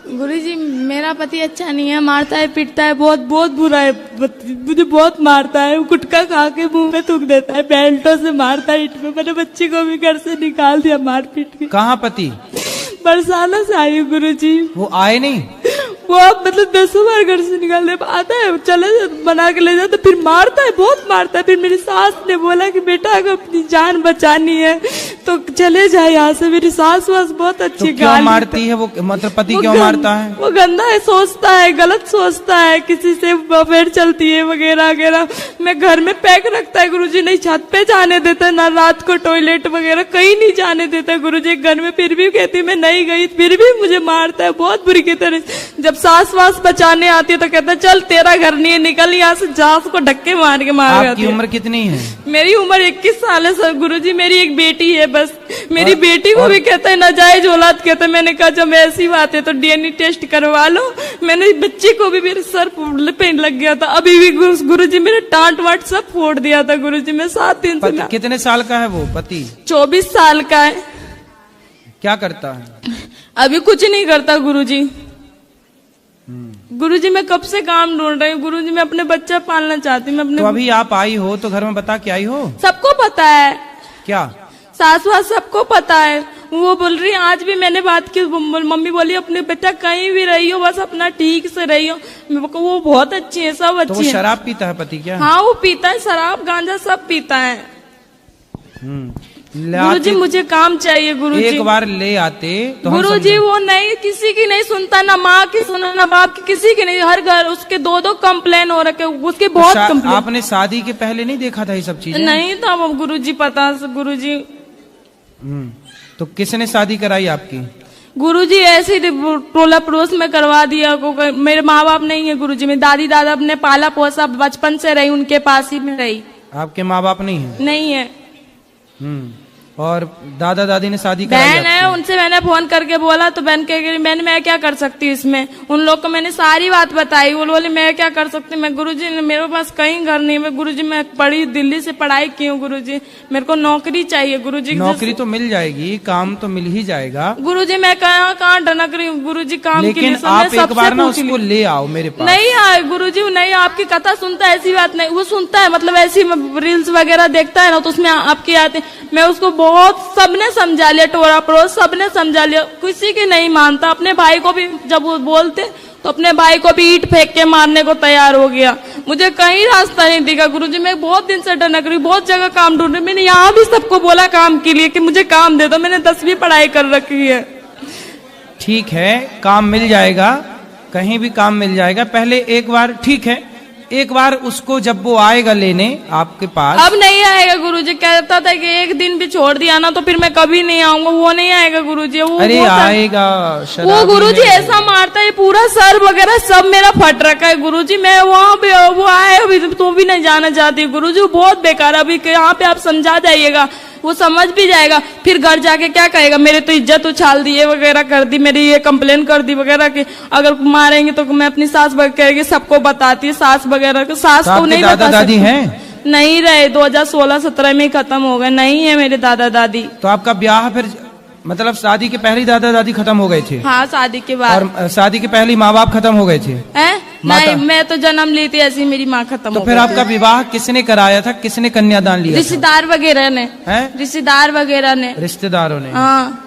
गुरुजी मेरा पति अच्छा नहीं है, मारता है पीटता है, बहुत बहुत बुरा है, मुझे बहुत मारता है। गुटखा खा के मुंह में थूक देता है, बेल्टों से मारता है, ईंट में। मैंने बच्ची को भी घर से निकाल दिया मार पीट के। कहाँ पति? बरसाना से आई हूँ गुरुजी। वो आए नहीं? वो आप मतलब 10 बार घर से निकाल दे, आता है चले बना के ले जाता, फिर मारता है, बहुत मारता है। फिर मेरी सास ने बोला कि बेटा अगर अपनी जान बचानी है तो चले जाए यहाँ से। मेरी सास वास बहुत अच्छी। तो क्यों मारती है वो? मतलब पति क्यों मारता है? वो गंदा है, सोचता है, गलत सोचता है, किसी से अफेयर चलती है वगैरह वगैरह। मैं घर में पैक रखता है गुरुजी, नहीं छत पे जाने देता, ना रात को टॉयलेट वगैरह कहीं नहीं जाने देता गुरुजी घर में। फिर भी कहती मैं नहीं गई, फिर भी मुझे मारता है बहुत बुरी की तरह। जब सास वास बचाने आती है तो कहता है चल तेरा घर नहीं है, निकल यहाँ से, जा उसको धक्के मार के मार। आपकी उम्र कितनी है? मेरी उम्र 21 साल है सर गुरुजी। मेरी एक बेटी है बस। मेरी बेटी को भी कहता है नाजायज औलाद कहता है। मैंने कहा जब ऐसी बात है तो डीएनए टेस्ट करवा लो। मैंने बच्ची को भी मेरे सर पे लग गया था, अभी भी गुरुजी मेरे टांट वाट सब फोड़ दिया था गुरुजी। मैं 7 दिन से। कितने साल का है वो पति? 24 साल का है। क्या करता है? अभी कुछ नहीं करता गुरुजी। गुरुजी मैं कब से काम ढूंढ रही हूँ गुरुजी। मैं अपने बच्चा पालना चाहती हूँ। मैं अपने तो अभी आप आई हो तो घर में बता के आई हो? सबको पता है। क्या? सास वास सबको पता है। वो बोल रही आज भी मैंने बात की, मम्मी बोली अपने बेटा कहीं भी रही हो बस अपना ठीक से रही हो। वो बहुत अच्छी है, सब अच्छी है। तो वो शराब पीता है पति क्या? हाँ वो पीता है, शराब गांजा सब पीता है। गुरुजी मुझे काम चाहिए गुरुजी। एक बार ले आते तो गुरुजी वो नहीं, किसी की नहीं सुनता, ना माँ की सुना ना बाप की, किसी की नहीं। हर घर उसके 2-2 कंप्लेन हो रखे, उसके बहुत कंप्लेन। आपने शादी के पहले नहीं देखा था ये सब चीजें? नहीं था वो गुरुजी पता गुरुजी। तो किसने शादी कराई आपकी? गुरुजी ऐसे टोला पड़ोस में करवा दिया। मेरे माँ बाप नहीं है गुरुजी। मेरी दादी दादा अपने पाला पोसा, बचपन से रही, उनके पास ही में रही। आपके माँ बाप नहीं है? नहीं है। और दादा दादी ने शादी कराई? बहन है, उनसे मैंने फोन करके बोला तो बहन कह बहन मैं क्या कर सकती हूँ इसमें। उन लोग को मैंने सारी बात बताई। वो बोले मैं क्या कर सकती हूँ। मैं गुरुजी मेरे पास कहीं घर नहीं। मैं गुरुजी मैं पढ़ी, दिल्ली से पढ़ाई की हूँ गुरुजी। मेरे को नौकरी चाहिए गुरुजी। नौकरी तो मिल जाएगी, काम तो मिल ही जाएगा गुरुजी। मैं कहाँ ढनक रही हूँ गुरुजी काम के लिए। लेकिन आप एक बार ना उसको ले आओ मेरे पास। नहीं आए गुरुजी, नहीं आपकी कथा सुनता है, ऐसी बात नहीं। वो सुनता है मतलब ऐसी रील्स वगैरह देखता है ना तो उसमें आपकी आते। मैं उसको बहुत सबने समझा लिया, टोरा पड़ोस सबने समझा लिया, किसी की नहीं मानता। अपने भाई को भी जब वो बोलते तो अपने भाई को भी ईंट फेंक के मारने को तैयार हो गया। मुझे कहीं रास्ता नहीं दिखा गुरुजी। मैं बहुत दिन से डनक रही, बहुत जगह काम ढूंढ रही। मैंने यहाँ भी सबको बोला काम के लिए कि मुझे काम दे दो। मैंने 10वीं पढ़ाई कर रखी है। ठीक है, काम मिल जाएगा, कहीं भी काम मिल जाएगा। पहले एक बार ठीक है, एक बार उसको जब वो आएगा लेने आपके पास। अब नहीं आएगा गुरुजी। कहता था कि एक दिन भी छोड़ दिया ना तो फिर मैं कभी नहीं आऊंगा। वो नहीं आएगा गुरुजी। वो अरे आएगा। वो गुरुजी ऐसा मारता है, पूरा सर वगैरह सब मेरा फट रखा है गुरुजी। मैं वहाँ पे वो आए अभी तो भी नहीं जाना चाहती गुरुजी। वो बहुत बेकार। अभी यहाँ पे आप समझा जाइएगा, वो समझ भी जाएगा। फिर घर जाके क्या कहेगा, मेरे तो इज्जत उछाल दी है वगैरह कर दी, मेरी ये कंप्लेन कर दी वगैरह कि अगर मारेंगे तो मैं अपनी सास वगैरह सबको बताती है। सास वगैरह को सास को नहीं दादा दादी हैं? नहीं रहे, 2016-17 में खत्म हो गए। नहीं है मेरे दादा दादी। तो आपका ब्याह फिर मतलब शादी के पहले दादा दादी खत्म हो गए थे? हाँ शादी के बाद। और शादी के पहले माँ बाप खत्म हो गए थे? नहीं मैं तो जन्म ली थी ऐसी, मेरी माँ खत्म हो गई। तो फिर आपका विवाह किसने कराया था, किसने कन्यादान लिया? रिश्तेदार वगैरह ने। रिश्तेदार वगैरह ने। रिश्तेदारों ने? हाँ।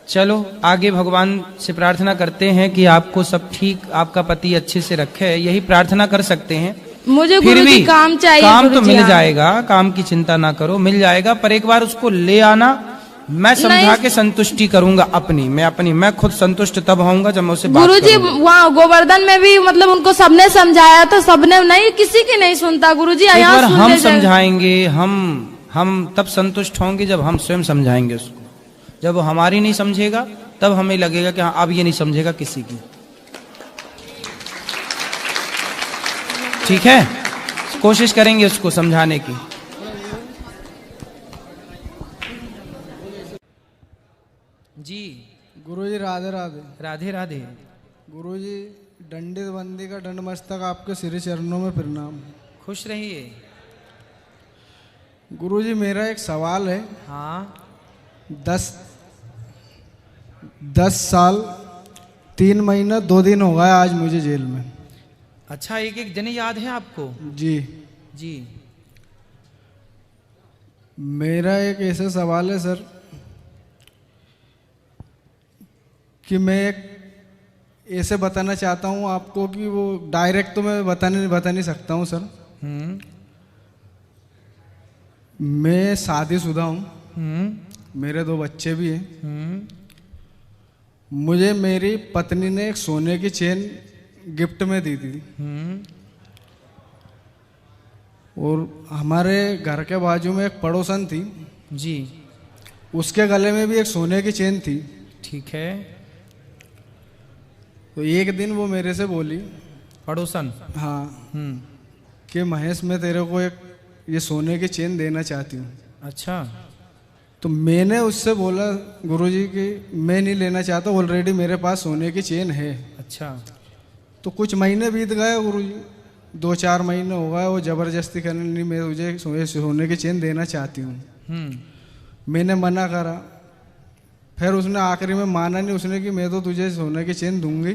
चलो आगे भगवान से प्रार्थना करते हैं कि आपको सब ठीक, आपका पति अच्छे से रखे, यही प्रार्थना कर सकते हैं। मुझे गुरुजी काम चाहिए। काम तो मिल जाएगा, काम की चिंता ना करो, मिल जाएगा। पर एक बार उसको ले आना, मैं समझा के संतुष्टि करूंगा अपनी। मैं खुद संतुष्ट तब होऊंगा जब मैं उससे बात करूंगा। गुरुजी वहाँ गोवर्धन में भी मतलब उनको सबने समझाया था, सबने नहीं, किसी की नहीं सुनता गुरुजी। एक बार हम समझाएंगे, हम तब संतुष्ट होंगे जब हम स्वयं समझाएंगे उसको। जब वो हमारी नहीं समझेगा तब हमें लगेगा कि हाँ अब ये नहीं समझेगा किसी की। ठीक है, कोशिश करेंगे उसको समझाने की। जी गुरुजी राधे राधे। राधे राधे। गुरुजी दंडित बंदी का दंड मस्तक आपके श्री चरणों में प्रणाम। खुश रहिए। गुरुजी मेरा एक सवाल है। हाँ। 10 साल 3 महीना 2 दिन हो गया आज मुझे जेल में। अच्छा, एक एक दिन याद है आपको? जी जी। मेरा एक ऐसा सवाल है सर कि मैं एक ऐसे बताना चाहता हूँ आपको कि वो डायरेक्ट तो मैं बता नहीं सकता हूँ सर। मैं शादीशुदा हूँ, मेरे 2 बच्चे भी हैं। मुझे मेरी पत्नी ने एक सोने की चेन गिफ्ट में दी थी और हमारे घर के बाजू में एक पड़ोसन थी जी, उसके गले में भी एक सोने की चेन थी। ठीक है। तो एक दिन वो मेरे से बोली, पड़ोसन? हाँ, कि महेश मैं तेरे को एक ये सोने की चेन देना चाहती हूँ। अच्छा। तो मैंने उससे बोला गुरुजी कि मैं नहीं लेना चाहता, ऑलरेडी मेरे पास सोने की चेन है। अच्छा। तो कुछ महीने बीत गए गुरुजी, 2-4 महीने हो गए, वो ज़बरदस्ती करने नहीं, मैं तुझे सोने की चेन देना चाहती हूँ। मैंने मना करा, फिर उसने आखिरी में माना नहीं, उसने कि मैं तो तुझे सोने की चेन दूंगी।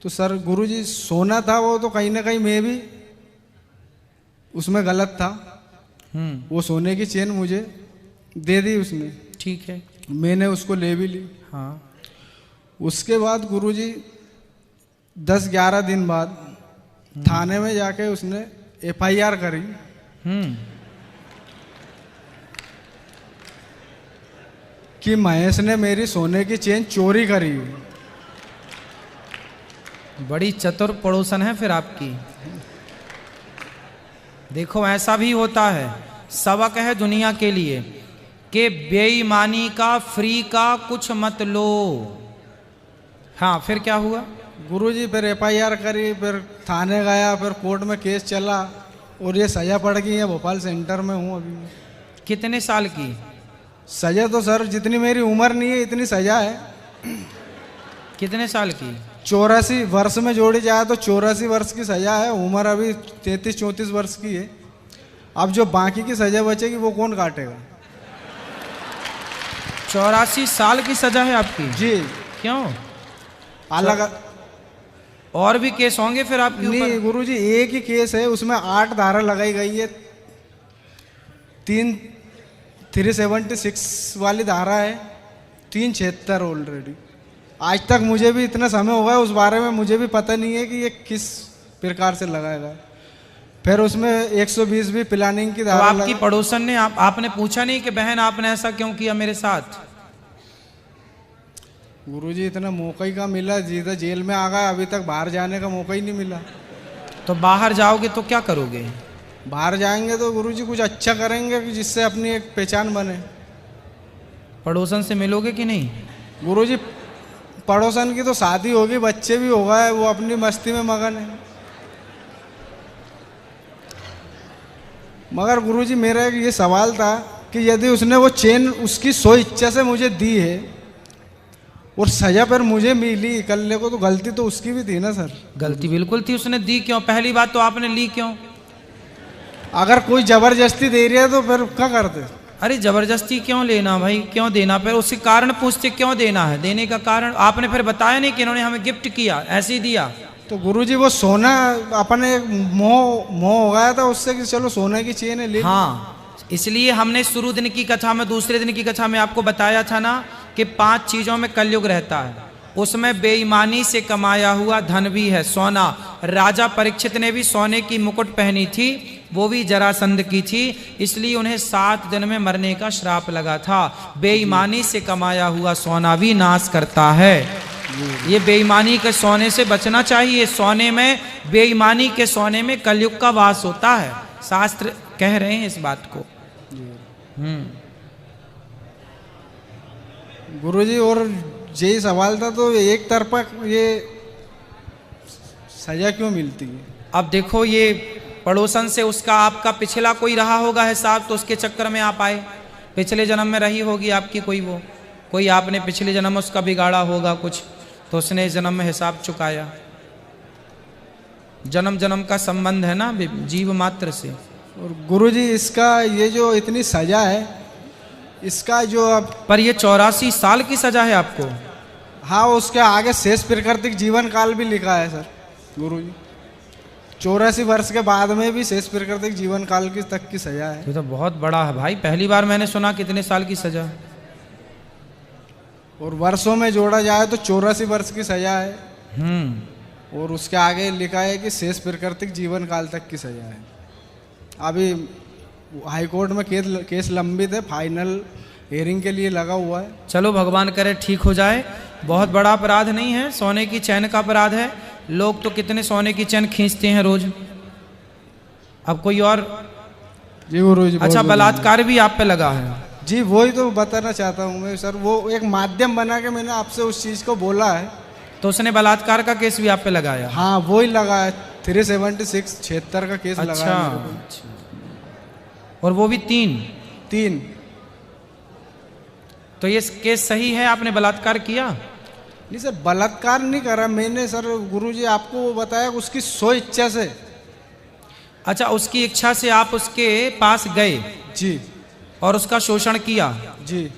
तो सर गुरुजी सोना था वो, तो कहीं ना कहीं मैं भी उसमें गलत था। वो सोने की चेन मुझे दे दी उसने, ठीक है। मैंने उसको ले भी ली। हाँ। उसके बाद गुरुजी 10-11 दिन बाद थाने में जाके उसने FIR करी कि महेश ने मेरी सोने की चेन चोरी करी। बड़ी चतुर पड़ोसन है फिर आपकी। देखो ऐसा भी होता है, सबक है दुनिया के लिए कि बेईमानी का फ्री का कुछ मत लो। हाँ, फिर क्या हुआ? गुरुजी फिर FIR करी, फिर थाने गया, फिर कोर्ट में केस चला और ये सजा पड़ गई है। भोपाल सेंटर में हूँ अभी। कितने साल की सजा? तो सर जितनी मेरी उम्र नहीं है इतनी सजा है। कितने साल की? 84 वर्ष में जोड़ी जाए तो 84 वर्ष की सजा है। उम्र अभी 33-34 वर्ष की है। अब जो बाकी की सजा बचेगी वो कौन काटेगा? 84 साल की सजा है आपकी? जी। क्यों? अलग और भी केस होंगे फिर आपके ऊपर? नहीं गुरुजी, एक ही केस है, उसमें 8 धारा लगाई गई है। 376 वाली धारा है, 376 ऑलरेडी। आज तक मुझे भी इतना समय हो गया, उस बारे में मुझे भी पता नहीं है कि ये किस प्रकार से लगाएगा। फिर उसमें 120 भी प्लानिंग की धारा। तो आपकी पड़ोसन ने आपने पूछा नहीं कि बहन आपने ऐसा क्यों किया मेरे साथ? गुरुजी इतना मौका ही का मिला, सीधा जेल में आ गया, अभी तक बाहर जाने का मौका ही नहीं मिला। तो बाहर जाओगे तो क्या करोगे? बाहर जाएंगे तो गुरुजी कुछ अच्छा करेंगे कि जिससे अपनी एक पहचान बने। पड़ोसन से मिलोगे कि नहीं? गुरुजी पड़ोसन की तो शादी होगी, बच्चे भी हो गए, वो अपनी मस्ती में मगन है। मगर गुरुजी मेरा ये सवाल था कि यदि उसने वो चेन उसकी सो इच्छा से मुझे दी है और सजा पर मुझे मिली इकल्ले को, तो गलती तो उसकी भी थी ना सर? गलती बिल्कुल थी। उसने दी क्यों? पहली बात तो आपने ली क्यों? अगर कोई जबरदस्ती दे रही है तो फिर क्या करते? अरे जबरदस्ती क्यों लेना भाई, क्यों देना? फिर उसके कारण पूछते क्यों देना है, देने का कारण आपने फिर बताया नहीं कि इन्होंने हमें गिफ्ट किया, ऐसे ही दिया। तो गुरुजी वो सोना अपने मोह हो गया था उससे कि चलो सोने की चेन है ले। हाँ, इसलिए हमने शुरू दिन की कथा में, दूसरे दिन की कथा में आपको बताया था ना कि 5 चीजों में कलयुग रहता है। उसमें बेईमानी से कमाया हुआ धन भी है, सोना। राजा परीक्षित ने भी सोने की मुकुट पहनी थी, वो भी जरासंध की थी, इसलिए उन्हें 7 दिन में मरने का श्राप लगा था। बेईमानी से कमाया हुआ सोना भी नाश करता है। ये बेईमानी के सोने से बचना चाहिए। सोने में, बेईमानी के सोने में कलयुग का वास होता है, शास्त्र कह रहे हैं इस बात को। गुरुजी और यही सवाल था, तो एक तरफा ये सजा क्यों मिलती है? अब देखो, ये पड़ोसन से उसका आपका पिछला कोई रहा होगा हिसाब, तो उसके चक्कर में आप आए। पिछले जन्म में रही होगी आपकी कोई आपने पिछले जन्म में उसका बिगाड़ा होगा कुछ, तो उसने इस जन्म में हिसाब चुकाया। जन्म जन्म का संबंध है ना जीव मात्र से। और गुरुजी इसका ये जो इतनी सजा है, इसका जो अब पर ये 84 साल की सजा है आपको। हाँ, उसके आगे शेष प्राकृतिक जीवन काल भी लिखा है सर गुरुजी। 84 वर्ष के बाद में भी शेष प्राकृतिक जीवन काल की तक की सजा है। ये तो बहुत बड़ा है भाई, पहली बार मैंने सुना कितने साल की सजा। और वर्षों में जोड़ा जाए तो 84 वर्ष की सजा है। और उसके आगे लिखा है कि शेष प्राकृतिक जीवन काल तक की सजा है। अभी हाई कोर्ट में केस लंबित है, फाइनल हियरिंग के लिए लगा हुआ है। चलो भगवान करे ठीक हो जाए। बहुत बड़ा अपराध नहीं है, सोने की चैन का अपराध है। लोग तो कितने सोने की चैन खींचते हैं रोज। अब कोई और जी गुरुजी। अच्छा, बलात्कार भी आप पे लगा है। जी वही तो बताना चाहता हूँ मैं सर, वो एक माध्यम बना के मैंने आपसे उस चीज़ को बोला है। तो उसने बलात्कार का केस भी आप पे लगाया? हाँ वही लगा है, 376 76 का केस लगा है अच्छा, मेरे को। अच्छा। और वो भी 3। तो ये केस सही है, आपने बलात्कार किया? नहीं सर, बलात्कार नहीं करा मैंने सर। गुरुजी आपको वो बताया उसकी सो इच्छा से। अच्छा, उसकी इच्छा से आप उसके पास गए जी, और उसका शोषण किया जी।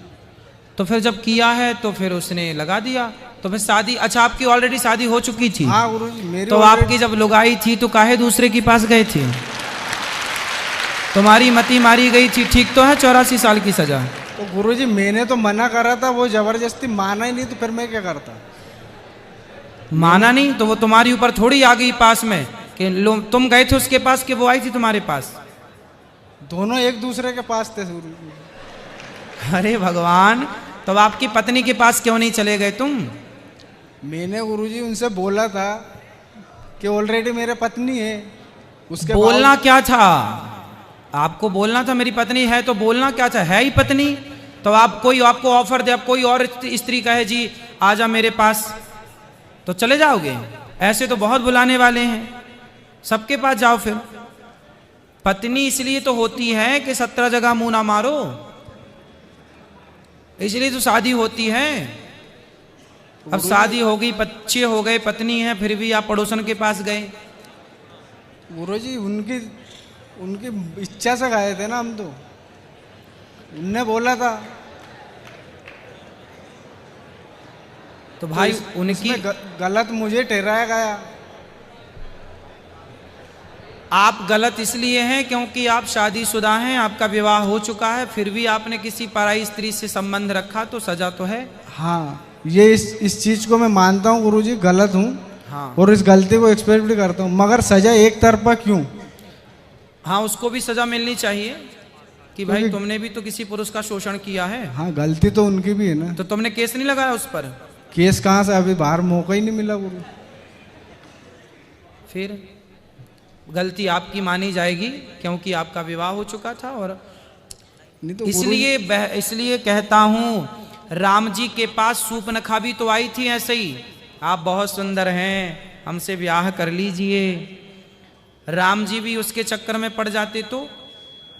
तो फिर जब किया है तो फिर उसने लगा दिया, तो फिर शादी, अच्छा आपकी ऑलरेडी शादी हो चुकी थी? हाँ गुरुजी, मेरी तो आपकी जब लुगाई थी तो काहे दूसरे के पास गए थे? तुम्हारी मती मारी गई थी, ठीक तो है? 84 साल की सजा। तो गुरुजी मैंने तो मना करा था, वो जबरदस्ती माना ही नहीं, तो फिर मैं क्या करता? माना नहीं तो वो तुम्हारी ऊपर थोड़ी आ गई पास में कि तुम गए थे उसके पास कि वो आई थी तुम्हारे पास? दोनों एक दूसरे के पास थे गुरुजी। अरे भगवान, तो आपकी पत्नी के पास क्यों नहीं चले गए तुम? मैंने गुरुजी उनसे बोला था कि ऑलरेडी मेरे पत्नी है। उसके बोलना क्या था आपको? बोलना था मेरी पत्नी है, तो बोलना क्या था? है ही पत्नी। तो आप कोई आपको ऑफर दे, अब कोई और स्त्री कहे जी आजा मेरे पास, तो चले जाओगे? ऐसे तो बहुत बुलाने वाले हैं, सबके पास जाओ। फिर पत्नी इसलिए तो होती है कि 17 जगह मुंह ना मारो, इसलिए तो शादी होती है। अब शादी हो गई, बच्चे हो गए, पत्नी है, फिर भी आप पड़ोसन के पास गए। गुरुजी उनकी इच्छा से गए थे ना हम तो, उनने बोला था। तो भाई तो उनकी गलत मुझे ठहराया गया। आप गलत इसलिए हैं क्योंकि आप शादीशुदा हैं, आपका विवाह हो चुका है, फिर भी आपने किसी पराई स्त्री से संबंध रखा, तो सजा तो है। हाँ, ये इस चीज को मैं मानता हूँ गुरुजी, गलत हूँ। हाँ। और इस गलती को एक्सपेक्ट भी करता हूँ, मगर सजा एक तरफा क्यों? हाँ, उसको भी सजा मिलनी चाहिए कि भाई तुमने भी तो किसी पुरुष का शोषण किया है। हाँ, गलती तो उनकी भी है ना। तो तुमने केस नहीं लगाया उस पर? केस कहाँ से, अभी बाहर मौका ही नहीं मिला गुरु। फिर गलती आपकी मानी जाएगी क्योंकि आपका विवाह हो चुका था। और नहीं तो इसलिए कहता हूँ, राम जी के पास सूर्पनखा भी तो आई थी ऐसे ही, आप बहुत सुंदर हैं, हमसे ब्याह कर लीजिए। राम जी भी उसके चक्कर में पड़ जाते तो।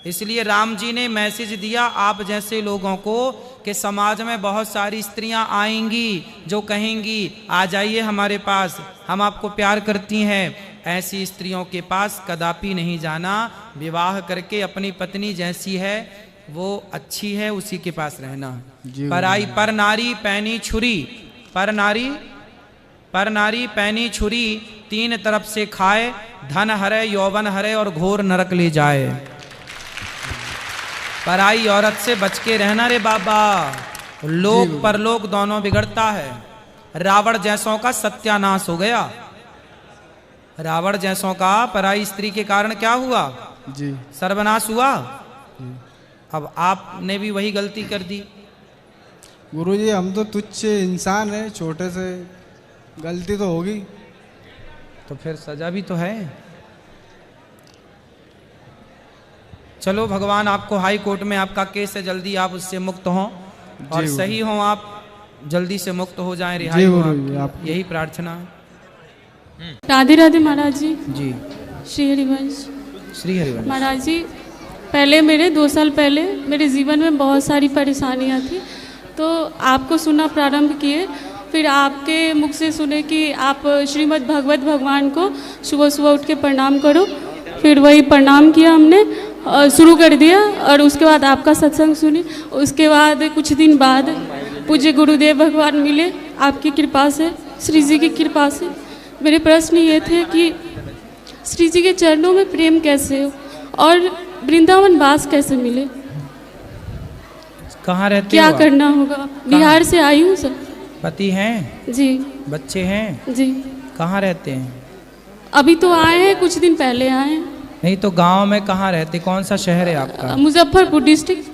इसलिए राम जी ने मैसेज दिया आप जैसे लोगों को कि समाज में बहुत सारी स्त्रियां आएंगी जो कहेंगी आ जाइए हमारे पास, हम आपको प्यार करती हैं। ऐसी स्त्रियों के पास कदापि नहीं जाना। विवाह करके अपनी पत्नी जैसी है वो अच्छी है, उसी के पास रहना। पराई पर नारी पैनी छुरी, पर नारी पैनी छुरी, तीन तरफ से खाए, धन हरे यौवन हरे और घोर नरक ले जाए। पराई औरत से बच के रहना रे बाबा, लोक परलोक दोनों बिगड़ता है। रावण जैसों का सत्यानाश हो गया। रावण जैसों का पराई स्त्री के कारण क्या हुआ? जी, सर्वनाश हुआ। अब आपने भी वही गलती कर दी। गुरुजी हम तो तुच्छ इंसान हैं, छोटे से गलती तो होगी। तो फिर सजा भी तो है। चलो भगवान आपको हाई कोर्ट में आपका केस है, जल्दी आप उससे मुक्त हों और सही हों, आप जल्दी से मुक्त हो जाएं, रिहाई हो आपकी, यही प्रार्थना है। राधे राधे महाराज जी। जी, श्री हरिवंश। श्री हरिवंश। महाराज जी, पहले 2 साल पहले मेरे जीवन में बहुत सारी परेशानियां थी, तो आपको सुनना प्रारंभ किए। फिर आपके मुख से सुने कि आप श्रीमद् भगवत भगवान को सुबह सुबह उठ के प्रणाम करो। फिर वही प्रणाम किया हमने, शुरू कर दिया। और उसके बाद आपका सत्संग सुनी। उसके बाद कुछ दिन बाद पूज्य गुरुदेव भगवान मिले आपकी कृपा से, श्री जी की कृपा से। मेरे प्रश्न ये थे कि श्री जी के चरणों में प्रेम कैसे हो और वृंदावन वास कैसे मिले, कहाँ रहते क्या हो आप? करना होगा? बिहार से आई हूँ सर। पति हैं? जी बच्चे हैं? जी। कहाँ रहते हैं? अभी तो आए हैं, कुछ दिन पहले आए हैं। नहीं तो गांव में कहाँ रहते? कौन सा शहर है आपका? मुजफ्फरपुर डिस्ट्रिक्ट।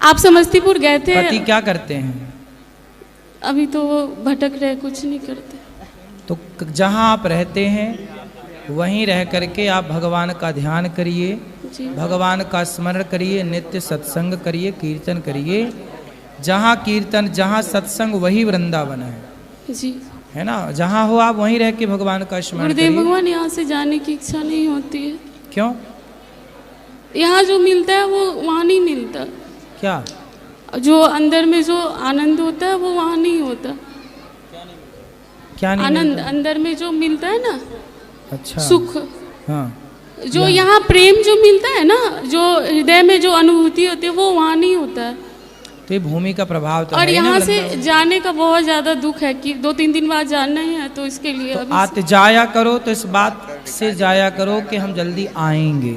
आप समस्तीपुर गए थे? पति क्या करते हैं? अभी तो वो भटक रहे, कुछ नहीं करते। तो जहाँ आप रहते हैं वहीं रह करके आप भगवान का ध्यान करिए, जी भगवान का स्मरण करिए, नित्य सत्संग करिए, कीर्तन करिए। जहाँ कीर्तन, जहाँ सत्संग, वही वृंदावन जी। है ना। जहाँ हो आप वहीं रह के भगवान का स्मरण गुरुदेव करिए। भगवान, यहाँ से जाने की इच्छा नहीं होती है। क्यों? यहाँ जो मिलता है वो वहाँ नहीं मिलता। क्या? जो अंदर में जो आनंद होता है वो वहाँ नहीं होता। क्या नहीं आनंद मिलता? अंदर में जो मिलता है ना, अच्छा। सुख, हाँ। जो यहाँ प्रेम जो मिलता है ना, जो हृदय में जो अनुभूति होती है वो वहाँ नहीं होता है। तो ये भूमि का प्रभाव तो और है ही ना यहाँ से वृंदावन। जाने का बहुत ज्यादा दुख है कि 2-3 दिन बाद जाना ही है, तो इसके लिए तो अभी आते जाया करो, तो इस बात से जाया करो कि हम जल्दी आएंगे।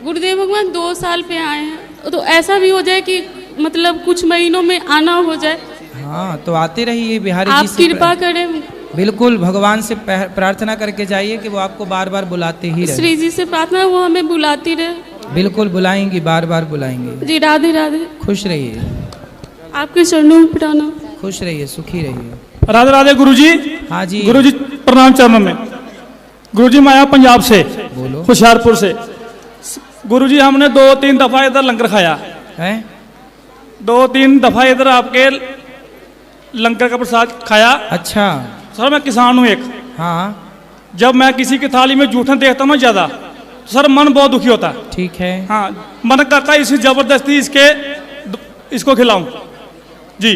गुरुदेव भगवान 2 साल पे आए हैं, तो ऐसा भी हो जाए कि मतलब कुछ महीनों में आना हो जाए। हाँ तो आते रहिए बिहारी आप जी से कृपा करें। बिल्कुल भगवान से प्रार्थना करके जाइए कि वो आपको बार बार बुलाते ही रहे। श्री जी से प्रार्थना, वो हमें बुलाती रहे। बिल्कुल बुलाएंगी, बार बार बुलाएंगे। जी राधे राधे। खुश रहिए, आपके चरणों में प्रणाम। खुश रहिए, सुखी रहिए। राधे राधे गुरुजी। हाँ जी गुरुजी प्रणाम चरणों में। गुरुजी मैं आया पंजाब से, बोलो। होशियारपुर से। गुरुजी हमने 2-3 दफा इधर लंगर खाया है। 2-3 दफा इधर आपके लंगर का प्रसाद खाया। अच्छा। सर मैं किसान हूँ एक। हाँ जब मैं किसी की थाली में जूठन देखता हूँ ज्यादा, तो सर मन बहुत दुखी होता है। ठीक है। हाँ, मन करता है इसी जबरदस्ती इसको खिलाऊं। जी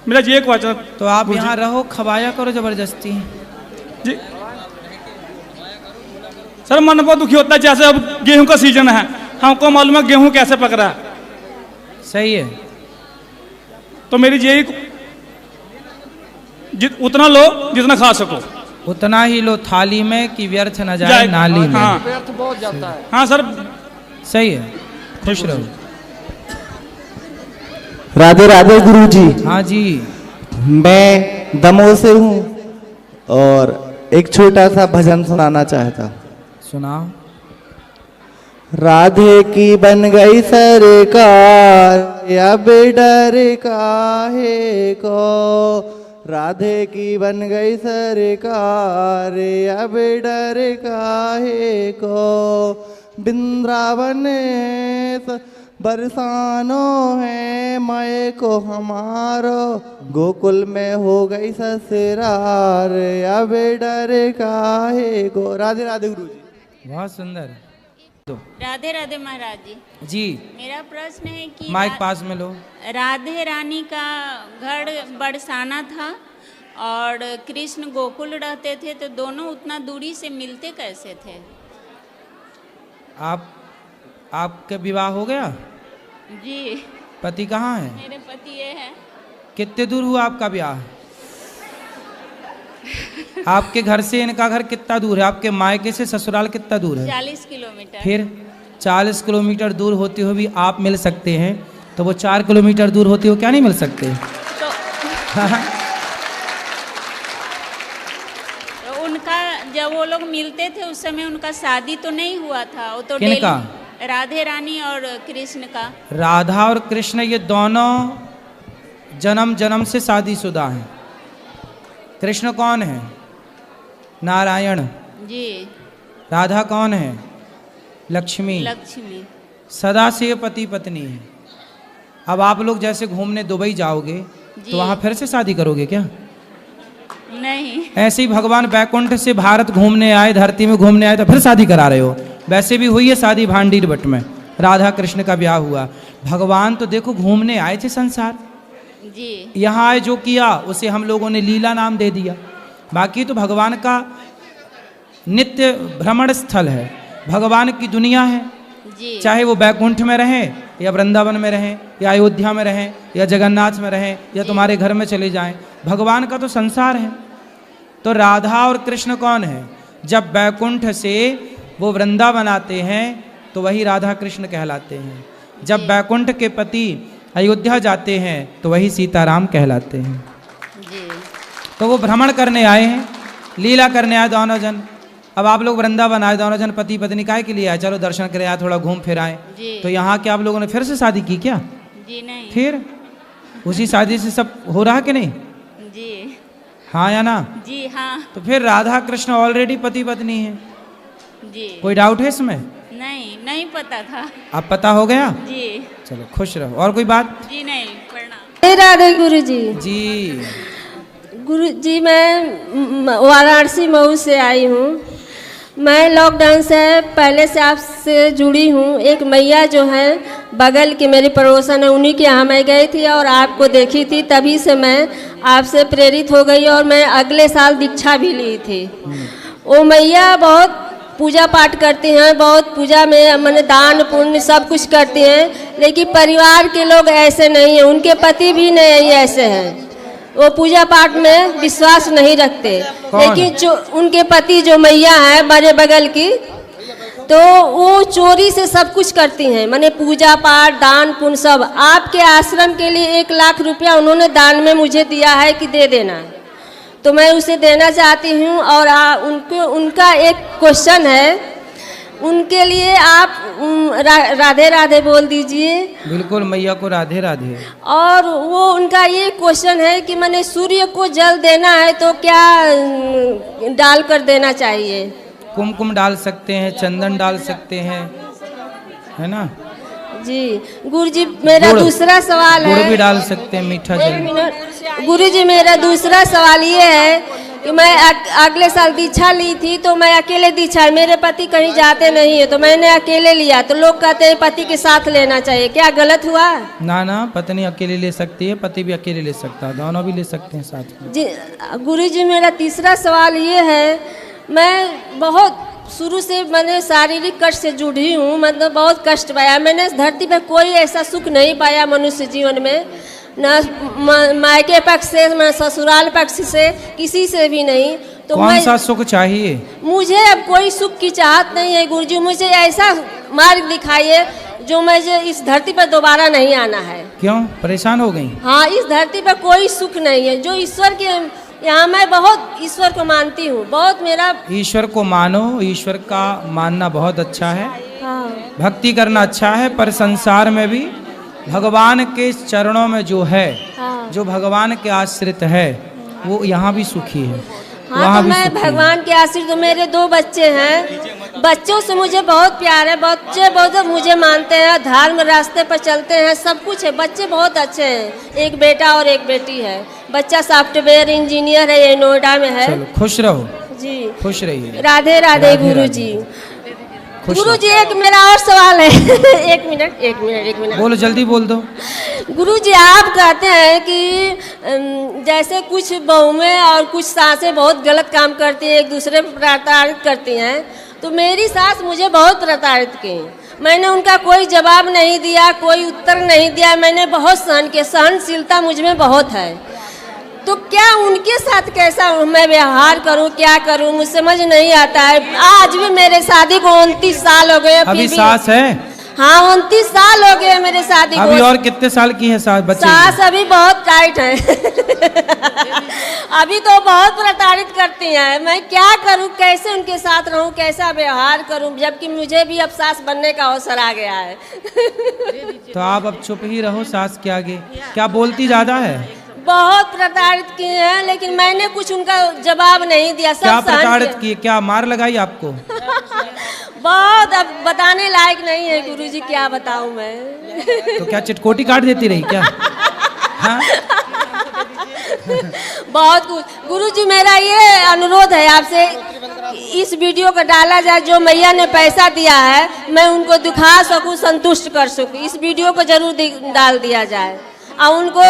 मेरा ये एक वचन। तो आप यहाँ रहो, खवाया करो जबरदस्ती। जी सर मन बहुत दुखी होता है। जैसे अब गेहूं का सीजन है, हमको मालूम है गेहूं कैसे पक रहा है। सही है। तो मेरी यही उतना लो जितना खा सको, उतना ही लो थाली में कि व्यर्थ न जाए नाली में। हाँ बहुत जाता है। हाँ सर। सही है, खुश रहो। राधे राधे गुरुजी। हाँ जी। मैं दमोह से हूँ और एक छोटा सा भजन सुनाना चाहता हूँ। सुनाओ। राधे की बन गई सरकार, अब डर काहे को। राधे की बन गई सरकार, अब डर काहे को। वृंदावन बरसानो है मैं को हमारो, गोकुल में हो गई ससुरार, अब डर काहे को। राधे राधे गुरु जी। बहुत सुंदर। राधे राधे महाराज जी। जी मेरा प्रश्न है कि माइक पास में लो। राधे रानी का घर बरसाना था और कृष्ण गोकुल रहते थे, तो दोनों उतना दूरी से मिलते कैसे थे? आपके विवाह हो गया? जी। पति कहाँ है? मेरे पति ये है। कितने दूर हुआ आपका ब्याह? आपके घर से इनका घर कितना दूर है? आपके मायके से ससुराल कितना दूर है? 40 किलोमीटर। फिर 40 किलोमीटर दूर होते हुए भी आप मिल सकते हैं, तो वो 4 किलोमीटर दूर होते हुए क्या नहीं मिल सकते? तो उनका जब वो लोग मिलते थे उस समय उनका शादी तो नहीं हुआ था, वो तो किनका? राधे रानी और कृष्ण का। राधा और कृष्ण ये दोनों जन्म जन्म से शादीशुदा हैं। कृष्ण कौन है? नारायण जी। राधा कौन है? लक्ष्मी। लक्ष्मी। सदा से ये पति पत्नी है। अब आप लोग जैसे घूमने दुबई जाओगे तो वहां फिर से शादी करोगे क्या? नहीं। ऐसे ही भगवान बैकुंठ से भारत घूमने आए, धरती में घूमने आए, तो फिर शादी करा रहे हो। वैसे भी हुई है शादी भांडीर बट में, राधा कृष्ण का ब्याह हुआ। भगवान तो देखो घूमने आए थे संसार, जी। यहाँ आए जो किया उसे हम लोगों ने लीला नाम दे दिया। बाकी तो भगवान का नित्य भ्रमण स्थल है, भगवान की दुनिया है। जी चाहे वो बैकुंठ में रहें या वृंदावन में रहें या अयोध्या में रहें या जगन्नाथ में रहें या तुम्हारे घर में चले जाएं, भगवान का तो संसार है। तो राधा और कृष्ण कौन है? जब बैकुंठ से वो वृंदावन आते हैं तो वही राधा कृष्ण कहलाते हैं। जब बैकुंठ के पति अयोध्या जाते हैं तो वही सीताराम कहलाते हैं। जी तो वो भ्रमण करने आए हैं, लीला करने आए दोनों जन। अब आप लोग वृंदावन आए दोनों जन, पति पत्नी काहे के लिए आए? चलो दर्शन करे आए, थोड़ा घूम फिर आए। जी तो यहाँ के आप लोगों ने फिर से शादी की क्या? जी नहीं फिर उसी शादी से सब हो रहा कि नहीं? जी हाँ या ना? जी हाँ तो फिर राधा कृष्ण ऑलरेडी पति पत्नी है। जी कोई डाउट है इसमें? नहीं पता था। अब पता हो गया? जी चलो खुश रहो। और कोई बात? जी नहीं, प्रणाम। राधे गुरु जी। जी गुरु जी, मैं वाराणसी मऊ से आई हूँ। मैं लॉकडाउन से पहले से आपसे जुड़ी हूँ। एक मैया जो है बगल की मेरी पड़ोसन है, उन्हीं के यहाँ मैं गई थी और आपको देखी थी, तभी से मैं आपसे प्रेरित हो गई और मैं अगले साल दीक्षा भी ली थी। वो मैया बहुत पूजा पाठ करती हैं, बहुत पूजा में मैंने दान पुण्य सब कुछ करती हैं, लेकिन परिवार के लोग ऐसे नहीं हैं, उनके पति भी नहीं ऐसे हैं, वो पूजा पाठ में विश्वास नहीं रखते। लेकिन जो उनके पति जो मैया है बड़े बगल की, तो वो चोरी से सब कुछ करती हैं, माने पूजा पाठ दान पुण्य सब। आपके आश्रम के लिए 1 लाख रुपया उन्होंने दान में मुझे दिया है कि दे देना, तो मैं उसे देना चाहती हूँ। और उनका एक क्वेश्चन है, उनके लिए आप राधे राधे बोल दीजिए। बिल्कुल, मैया को राधे राधे। और वो उनका ये क्वेश्चन है कि मैंने सूर्य को जल देना है तो क्या डाल कर देना चाहिए? कुमकुम डाल सकते हैं, चंदन डाल सकते हैं, है ना? जी गुरु जी, मेरा दूसरा सवाल है। गुड़ भी डाल सकते हैं, मीठा जल। गुरु जी, मेरा दूसरा सवाल ये है कि मैं अगले साल दीक्षा ली थी, तो मैं अकेले दीक्षा, मेरे पति कहीं जाते नहीं है, तो मैंने अकेले लिया। तो लोग कहते हैं पति के साथ लेना चाहिए, क्या गलत हुआ? ना, पत्नी अकेले ले सकती है, पति भी अकेले ले सकता है, दोनों भी ले सकते हैं साथ में। जी गुरु जी, मेरा तीसरा सवाल ये है, मैं बहुत शुरू से मैंने शारीरिक कष्ट से जुड़ी हूँ, मतलब बहुत कष्ट पाया मैंने। धरती पर कोई ऐसा सुख नहीं पाया मनुष्य जीवन में, न मायके पक्ष से न ससुराल पक्ष से, किसी से भी नहीं। तो कौन सा सुख चाहिए? मुझे अब कोई सुख की चाहत नहीं है गुरुजी, मुझे ऐसा मार्ग दिखाइए जो मुझे इस धरती पर दोबारा नहीं आना है। क्यों परेशान हो गई? हाँ, इस धरती पर कोई सुख नहीं है, जो ईश्वर के यहाँ मैं बहुत ईश्वर को मानती हूँ, बहुत मेरा। ईश्वर को मानो, ईश्वर का मानना बहुत अच्छा है। हाँ। भक्ति करना अच्छा है, पर संसार में भी भगवान के चरणों में जो है, हाँ। जो भगवान के आश्रित है, वो यहाँ भी सुखी है। हाँ, तो मैं भगवान के आश्रित, तो मेरे 2 बच्चे हैं, बच्चों से मुझे बहुत प्यार है, बच्चे बहुत मुझे मानते हैं, धर्म रास्ते पर चलते हैं, सब कुछ है, बच्चे बहुत अच्छे हैं। एक बेटा और एक बेटी है, बच्चा सॉफ्टवेयर इंजीनियर है, ये नोएडा में है। चलो खुश रहो जी, खुश रहिए। राधे राधे गुरु जी। गुरु जी, एक मेरा और सवाल है। एक मिनट बोलो, जल्दी बोल दो। गुरु जी, आप कहते हैं कि जैसे कुछ बहुएं और कुछ सासें बहुत गलत काम करती हैं, एक दूसरे पर प्रताड़ित करती हैं, तो मेरी सास मुझे बहुत प्रताड़ित की, मैंने उनका कोई जवाब नहीं दिया, कोई उत्तर नहीं दिया, मैंने बहुत सहन किया, सहनशीलता मुझ में बहुत है। तो क्या उनके साथ कैसा मैं व्यवहार करूं, क्या करूं, मुझे समझ नहीं आता है। आज भी मेरे शादी को 29 साल हो गए। अभी सास है? हाँ, 29 साल हो गए मेरे शादी को। अभी और कितने साल की है सास? बच्चे सास अभी बहुत टाइट है। अभी तो बहुत प्रताड़ित करती हैं। मैं क्या करूं, कैसे उनके साथ रहूं, कैसा व्यवहार करूं, जबकि मुझे भी अब सास बनने का अवसर आ गया है। तो आप अब चुप ही रहो सास के आगे। क्या बोलती ज्यादा है? बहुत प्रताड़ित किए हैं, लेकिन मैंने कुछ उनका जवाब नहीं दिया। सब क्या प्रताड़ित किए? क्या मार लगाई आपको? बहुत, अब बताने लायक नहीं है गुरुजी, क्या बताऊं मैं। तो क्या चिटकोटी काट देती रही क्या? हाँ? बहुत कुछ। गुरुजी, मेरा ये अनुरोध है आपसे, इस वीडियो को डाला जाए, जो मैया ने पैसा दिया है मैं उनको दिखा सकूं, संतुष्ट कर सकूं, इस वीडियो को जरूर डाल दिया जाए। और उनको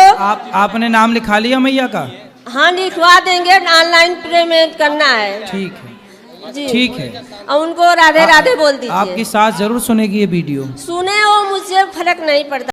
आपने नाम लिखा लिया मैया का? हाँ, लिखवा देंगे, ऑनलाइन पेमेंट करना है। ठीक है। जी ठीक है, और उनको राधे राधे बोल दीजिए। आपकी सास जरूर सुनेगी ये वीडियो। सुने वो मुझे फर्क नहीं पड़ता।